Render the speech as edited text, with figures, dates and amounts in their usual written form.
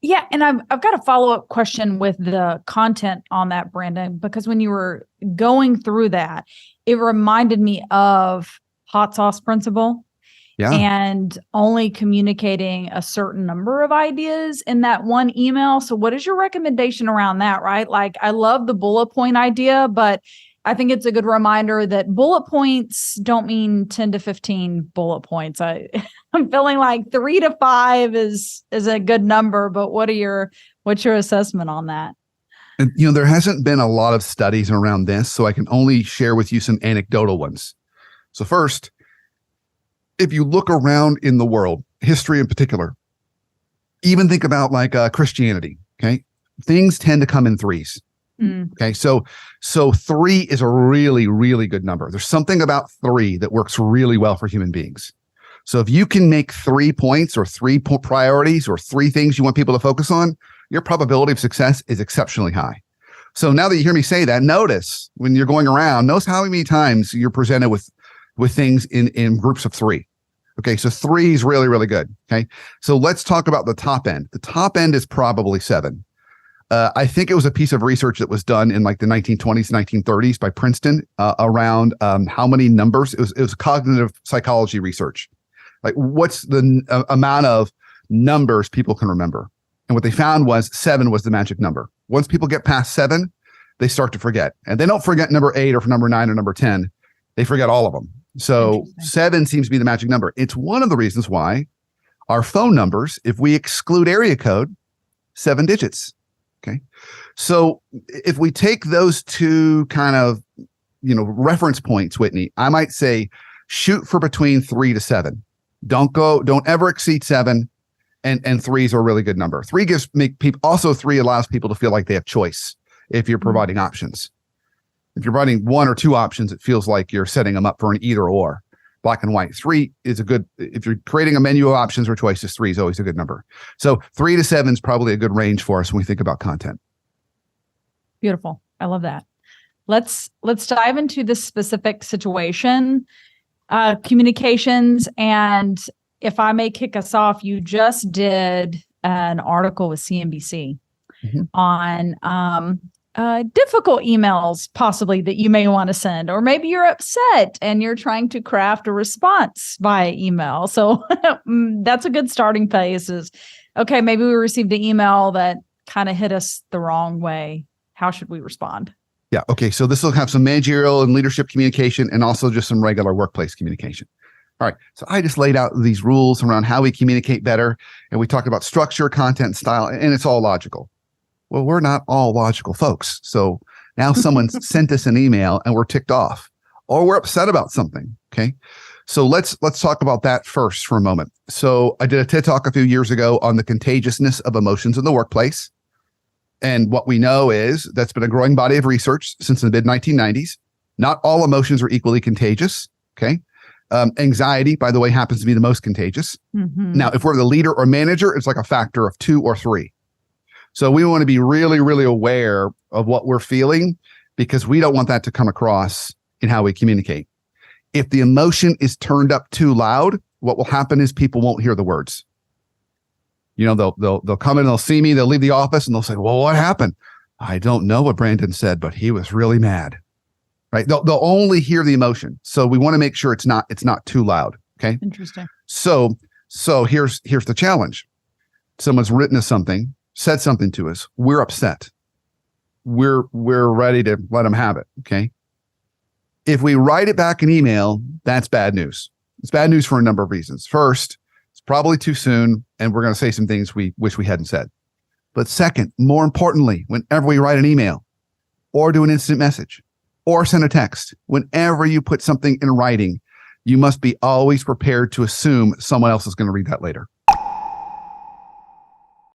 Yeah, and I've got a follow-up question with the content on that, Brandon, because when you were going through that, it reminded me of hot sauce principle Yeah. and only communicating a certain number of ideas in that one email. So what is your recommendation around that, right? Like, I love the bullet point idea, but I think it's a good reminder that bullet points don't mean 10 to 15 bullet points. I'm feeling like 3 to 5 is a good number, but what's your assessment on that? And, there hasn't been a lot of studies around this, so I can only share with you some anecdotal ones. So first, if you look around in the world, history in particular, even think about like Christianity, okay? Things tend to come in threes. Okay, so 3 is a really, really good number. There's something about 3 that works really well for human beings. So if you can make 3 points or 3 priorities or 3 things you want people to focus on, your probability of success is exceptionally high. So now that you hear me say that, notice when you're going around, notice how many times you're presented with things in groups of 3. Okay, so 3 is really, really good. Okay, so let's talk about the top end. The top end is probably 7. I think it was a piece of research that was done in like the 1920s, 1930s by Princeton around how many numbers. It was cognitive psychology research. Like, what's the amount of numbers people can remember? And what they found was 7 was the magic number. Once people get past 7, they start to forget. And they don't forget number 8 or number 9 or number 10. They forget all of them. So 7 seems to be the magic number. It's one of the reasons why our phone numbers, if we exclude area code, 7 digits. Okay. So if we take those 2 kind of, reference points, Whitney, I might say shoot for between 3 to 7. Don't ever exceed 7. And 3 is a really good number. 3 3 allows people to feel like they have choice if you're providing options. If you're providing 1 or 2 options, it feels like you're setting them up for an either or. Black and white. 3 is if you're creating a menu of options or choices, 3 is always a good number. So 3 to 7 is probably a good range for us when we think about content. Beautiful. I love that. Let's dive into this specific situation, communications. And if I may kick us off, you just did an article with CNBC on difficult emails possibly that you may want to send, or maybe you're upset and you're trying to craft a response via email. So that's a good starting place is, okay, maybe we received an email that kind of hit us the wrong way. How should we respond? Yeah. Okay. So this will have some managerial and leadership communication and also just some regular workplace communication. All right. So I just laid out these rules around how we communicate better. And we talked about structure, content, style, and it's all logical. Well, we're not all logical folks. So now someone sent us an email and we're ticked off or we're upset about something. Okay. So let's talk about that first for a moment. So I did a TED Talk a few years ago on the contagiousness of emotions in the workplace. And what we know is that's been a growing body of research since the mid 1990s. Not all emotions are equally contagious. Okay. Anxiety, by the way, happens to be the most contagious. Now, if we're the leader or manager, it's like a factor of 2 or 3. So we want to be really, really aware of what we're feeling because we don't want that to come across in how we communicate. If the emotion is turned up too loud, what will happen is people won't hear the words. They'll come in, they'll see me, they'll leave the office and they'll say, well, what happened? I don't know what Brandon said, but he was really mad. Right? They'll only hear the emotion. So we want to make sure it's not too loud. Okay. Interesting. So here's the challenge. Someone's written us something, said something to us. We're upset. We're ready to let them have it. Okay. If we write it back in email, that's bad news. It's bad news for a number of reasons. First, it's probably too soon, and we're going to say some things we wish we hadn't said. But second, more importantly, whenever we write an email or do an instant message or send a text, whenever you put something in writing, you must be always prepared to assume someone else is going to read that later.